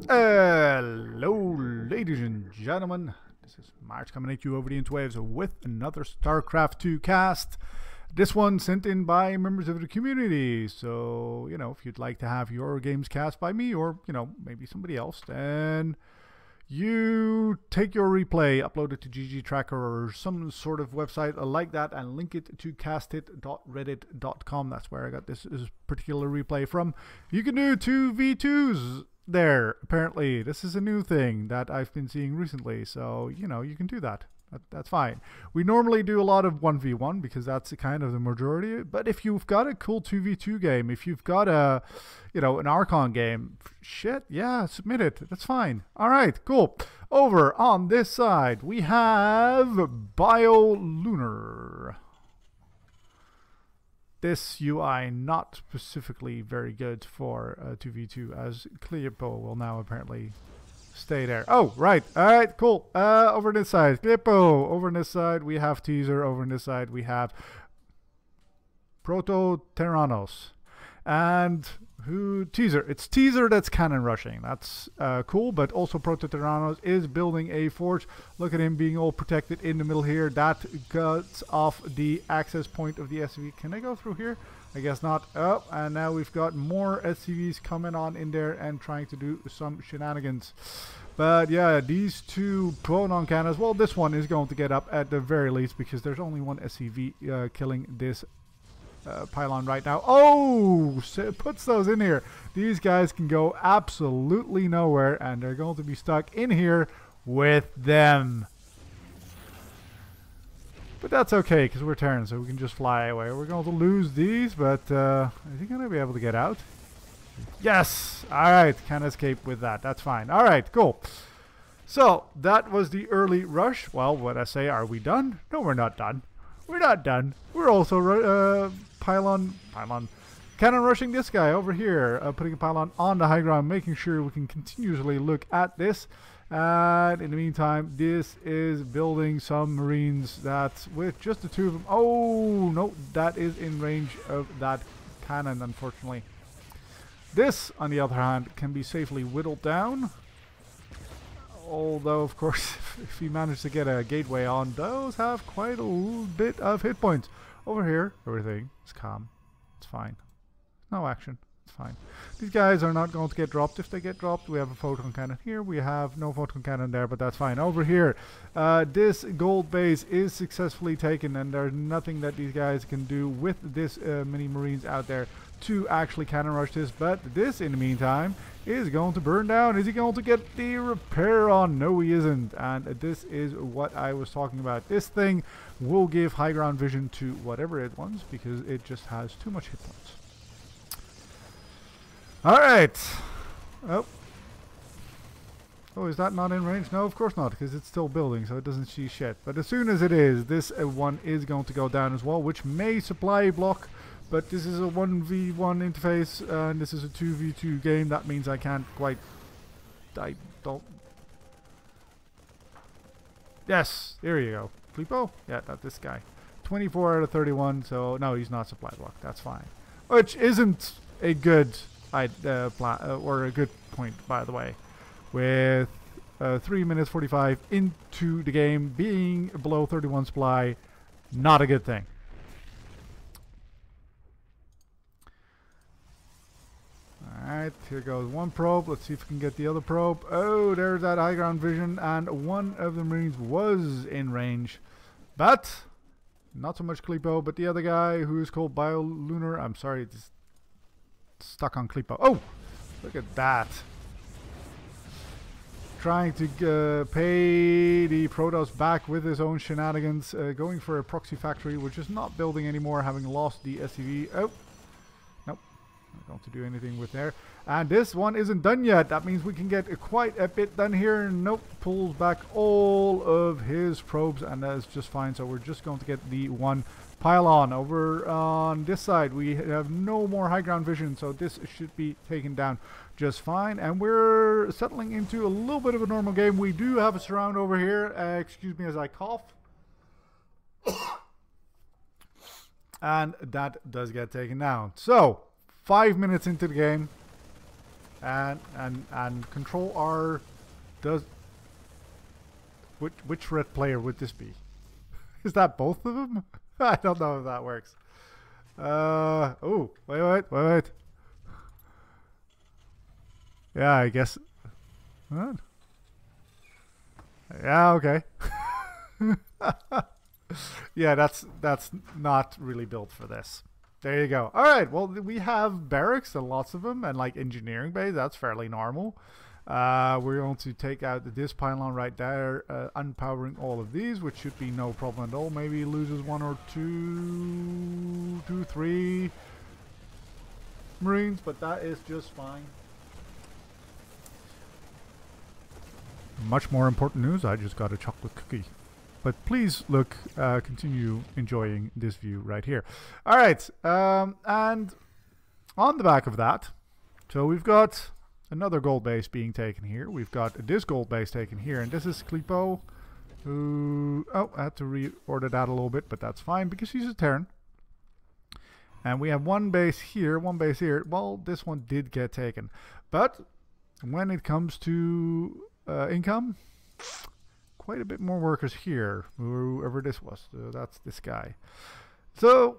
Hello, ladies and gentlemen. This is March coming at you over the interwaves with another StarCraft 2 cast. This one sent in by members of the community. So, if you'd like to have your games cast by me or, maybe somebody else, then you take your replay, upload it to GG Tracker or some sort of website like that, and link it to castit.reddit.com. That's where I got this particular replay from. You can do 2v2s there. Apparently, this is a new thing that I've been seeing recently. So, you can do that. That's fine. We normally do a lot of 1v1 because that's kind of the majority. But if you've got a cool 2v2 game, if you've got an Archon game, shit, yeah, submit it. That's fine. All right, cool. Over on this side, we have Biolunar. This UI not specifically very good for 2v2, as Cliepo will now apparently stay there. Oh, right. All right, cool. Over this side, Cliepo. Over on this side, we have Teaser. Over on this side, we have ProtoTeranoz. And Teaser. It's Teaser that's cannon rushing. That's cool, but also ProtoTeranoz is building a forge. Look at him being all protected in the middle here. That cuts off the access point of the SCV. Can I go through here? I guess not. Oh, and now we've got more SCVs coming on in there and trying to do some shenanigans. But yeah, these two proton cannons, well, this one is going to get up at the very least because there's only one SCV killing this pylon right now. Oh, so it puts those in here. These guys can go absolutely nowhere, and they're going to be stuck in here with them. But that's okay, because we're Terran, so we can just fly away. We're going to lose these, but is he going to be able to get out? Yes! Alright, can escape with that. That's fine. Alright, cool. So, that was the early rush. Well, what I say, are we done? No, we're not done. We're not done. We're also cannon rushing this guy over here, putting a pylon on the high ground, making sure we can continuously look at this. And in the meantime, this is building some marines that with just the two of them. Oh no, that is in range of that cannon, unfortunately. This, on the other hand, can be safely whittled down. Although, of course, if he managed to get a gateway on, those have quite a little bit of hit points. Over here, everything is calm. It's fine. No action. It's fine. These guys are not going to get dropped. If they get dropped, we have a photon cannon here. We have no photon cannon there, but that's fine. Over here, this gold base is successfully taken, and there's nothing that these guys can do with this mini marines out there to actually cannon rush this. But this, in the meantime, is going to burn down. Is he going to get the repair on? No, he isn't. And this is what I was talking about. This thing will give high ground vision to whatever it wants because it just has too much hit points. Alright. Oh, is that not in range? No, of course not, because it's still building, so it doesn't see shit. But as soon as it is, this one is going to go down as well, which may supply a block. But this is a 1v1 interface, and this is a 2v2 game. That means I can't quite... I don't... Yes, there you go. Cliepo? Yeah, that's this guy. 24 out of 31, so no, he's not supply block. That's fine. Which isn't a good... or a good point, by the way, with 3 minutes 45 into the game, being below 31 supply, not a good thing. Alright, here goes one probe. Let's see if we can get the other probe. Oh, there's that high ground vision, and one of the marines was in range, but not so much Cliepo, but the other guy who is called Biolunar. I'm sorry, it's stuck on Cliepo. Oh, look at that. Trying to pay the Protoss back with his own shenanigans. Going for a proxy factory, which is not building anymore, having lost the SCV. Oh, nope. Not going to do anything with there. And this one isn't done yet. That means we can get quite a bit done here. Nope. Pulls back all of his probes, and that is just fine. So we're just going to get the one pylon. Over on this side, we have no more high ground vision, so this should be taken down just fine. And we're settling into a little bit of a normal game. We do have a surround over here. Excuse me as I cough. And that does get taken down. So, 5 minutes into the game. And Control R does. Which red player would this be? Is that both of them? I don't know if that works. Oh, wait. Yeah, I guess. What? Yeah, okay. Yeah, that's not really built for this. There you go. All right, well, we have barracks and lots of them, and like engineering bays. That's fairly normal. We're going to take out this pylon right there, unpowering all of these, which should be no problem at all. Maybe he loses one or two, three Marines, but that is just fine. Much more important news, I just got a chocolate cookie. But please look, continue enjoying this view right here. All right, and on the back of that, so we've got another gold base being taken here. We've got this gold base taken here, and this is Cliepo, who, oh, I had to reorder that a little bit, but that's fine because he's a Terran. And we have one base here, one base here. Well, this one did get taken, but when it comes to income, quite a bit more workers here, whoever this was. So that's this guy. So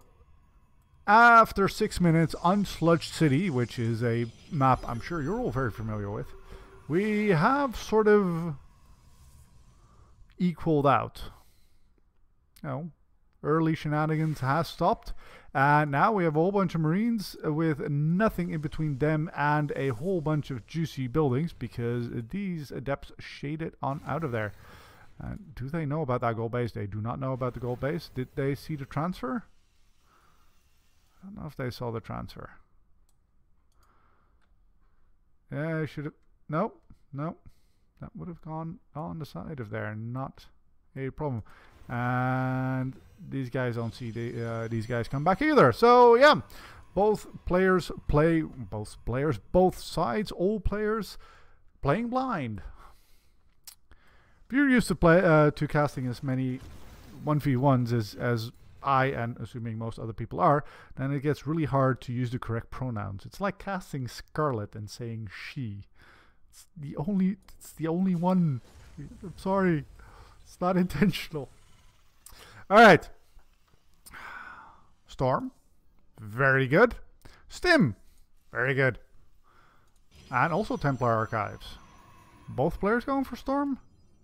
after 6 minutes on Sludge City, which is a map I'm sure you're all very familiar with, we have sort of equaled out. You know, early shenanigans has stopped, and now we have a whole bunch of Marines with nothing in between them and a whole bunch of juicy buildings because these adepts shaded on out of there. Do they know about that gold base? They do not know about the gold base. Did they see the transfer? I don't know if they saw the transfer. Yeah, I should have. Nope. That would have gone on the side of there. Not a problem. And these guys don't see these guys come back either. So yeah, both sides, all players playing blind. If you're used to to casting as many 1v1s as I, and assuming most other people are, then it gets really hard to use the correct pronouns. It's like casting Scarlet and saying she. It's the only one. I'm sorry. It's not intentional. Alright. Storm. Very good. Stim. Very good. And also Templar Archives. Both players going for Storm?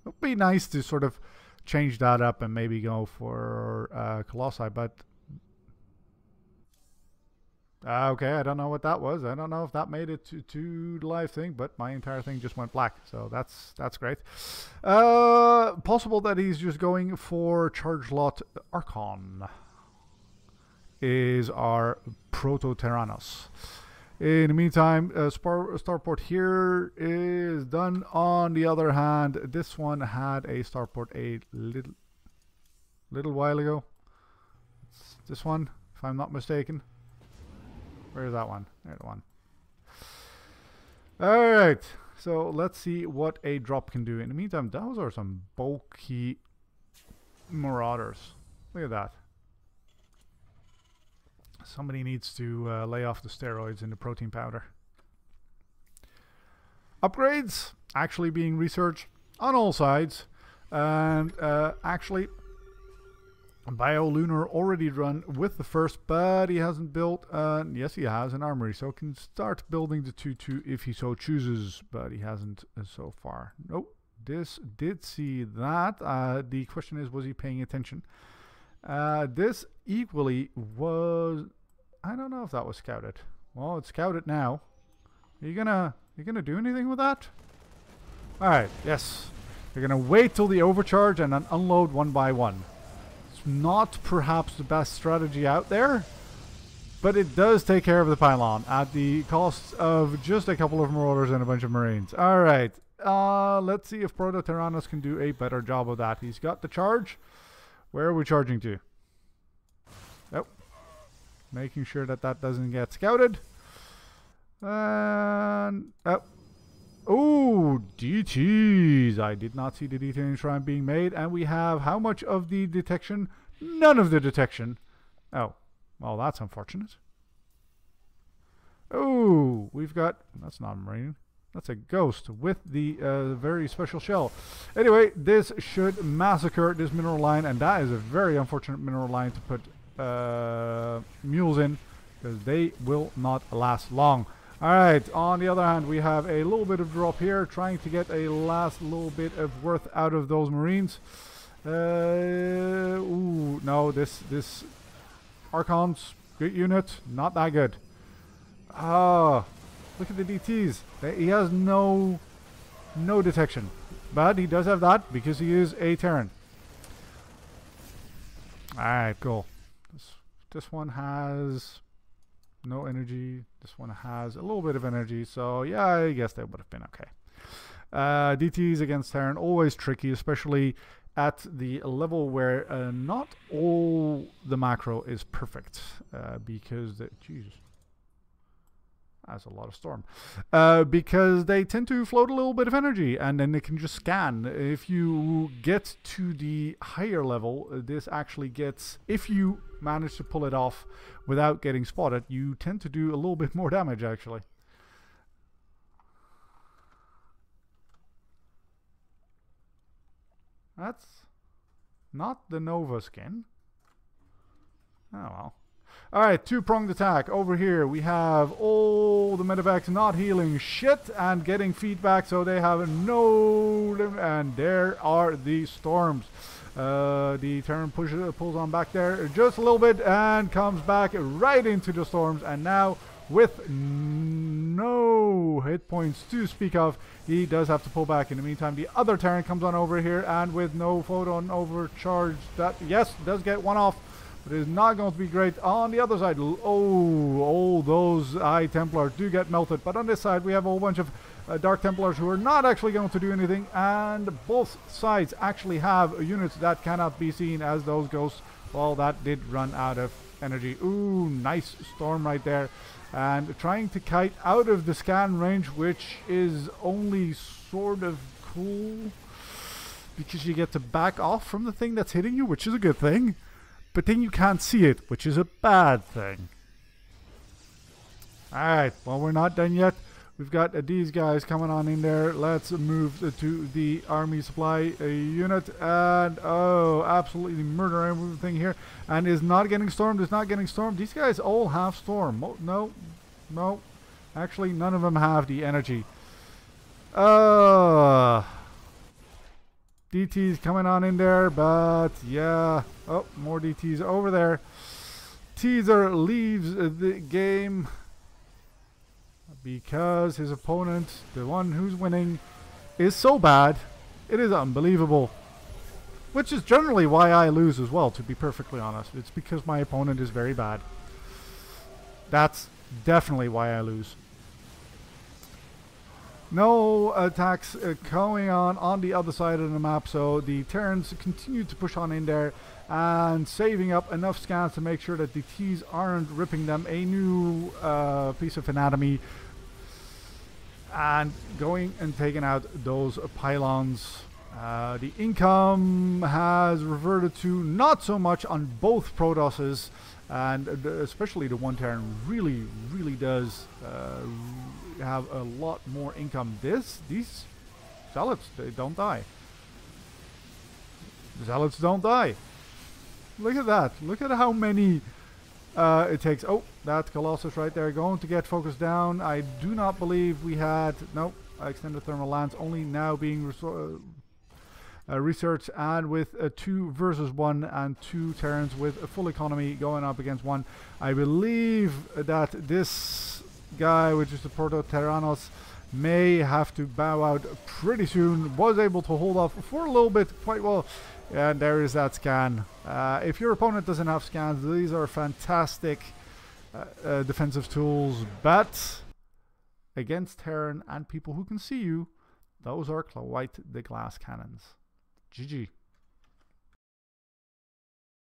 It would be nice to sort of change that up and maybe go for Colossi, but okay, I don't know what that was. I don't know if that made it to the live thing, but my entire thing just went black, so that's great. Possible that he's just going for Charge Lot Archon is our ProtoTeranoz. In the meantime, starport here is done. On the other hand, this one had a starport a little while ago. It's this one, if I'm not mistaken. Where's that one? There's the one. Alright, so let's see what a drop can do. In the meantime, those are some bulky Marauders. Look at that. Somebody needs to lay off the steroids in the protein powder. Upgrades actually being researched on all sides. And actually, BioLunar already run with the first, but he hasn't built, yes he has, an armory. So can start building the 2-2 if he so chooses, but he hasn't so far. Nope, this did see that. The question is, was he paying attention? This equally was, I don't know if that was scouted. Well, it's scouted now. Are you gonna do anything with that? Alright, yes. You're gonna wait till the overcharge and then unload one by one. It's not perhaps the best strategy out there, but it does take care of the pylon at the cost of just a couple of Marauders and a bunch of Marines. Alright, let's see if ProtoTeranoz can do a better job of that. He's got the charge. Where are we charging to? Nope. Making sure that that doesn't get scouted. And oh, DTs. I did not see the detailing shrine being made. And we have how much of the detection? None of the detection. Oh, well, that's unfortunate. Oh, we've got, that's not a marine. That's a ghost with the very special shell. Anyway, this should massacre this mineral line, and that is a very unfortunate mineral line to put mules in, because they will not last long. Alright, on the other hand, we have a little bit of drop here, trying to get a last little bit of worth out of those marines. Ooh, no, this Archon's good unit, not that good. Ah, look at the DTs. He has no detection, but he does have that because he is a Terran. Alright, cool. This one has no energy. This one has a little bit of energy, so yeah, I guess that would have been okay. DTs against Terran, always tricky, especially at the level where not all the macro is perfect, because Jesus, that's a lot of storm. Because they tend to float a little bit of energy, and then they can just scan. If you get to the higher level, this actually gets, if you manage to pull it off without getting spotted, you tend to do a little bit more damage, actually. That's not the Nova skin. Oh well. Alright, two-pronged attack. Over here we have all the medevacs not healing shit and getting feedback, so they have no limit. And there are the storms. The Terran pulls on back there just a little bit and comes back right into the storms. And now, with no hit points to speak of, he does have to pull back. In the meantime, the other Terran comes on over here, and with no photon overcharge, that, yes, does get one off. But it is not going to be great on the other side. Oh, all those High Templars do get melted. But on this side, we have a whole bunch of Dark Templars who are not actually going to do anything. And both sides actually have units that cannot be seen as those ghosts. Well, that did run out of energy. Ooh, nice storm right there. And trying to kite out of the scan range, which is only sort of cool, because you get to back off from the thing that's hitting you, which is a good thing. But then you can't see it, which is a bad thing. Alright, well, we're not done yet. We've got these guys coming on in there. Let's move to the army supply unit. And, oh, absolutely murder everything here. And is not getting stormed, is not getting stormed. These guys all have storm. No. Actually, none of them have the energy. DT's coming on in there, but yeah. Oh, more DT's over there. Teaser leaves the game because his opponent, the one who's winning, is so bad. It is unbelievable. Which is generally why I lose as well, to be perfectly honest. It's because my opponent is very bad. That's definitely why I lose. No attacks going on the other side of the map, so the Terrans continue to push on in there and saving up enough scans to make sure that the T's aren't ripping them a new piece of anatomy and going and taking out those pylons. The income has reverted to not so much on both Protosses, and especially the one Terran really does have a lot more income. These zealots, they don't die. Zealots don't die. Look at that. Look at how many it takes. Oh, that Colossus right there going to get focused down. I do not believe we had, nope, extended thermal lance only now being researched, and with a 2 versus 1 and 2 Terrans with a full economy going up against one. I believe that this guy, which is the ProtoTeranoz, may have to bow out pretty soon. Was able to hold off for a little bit quite well, and there is that scan. If your opponent doesn't have scans, these are fantastic defensive tools, but against Terran and people who can see you, those are quite the glass cannons. GG.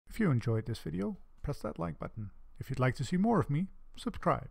If you enjoyed this video, press that like button. If you'd like to see more of me, subscribe.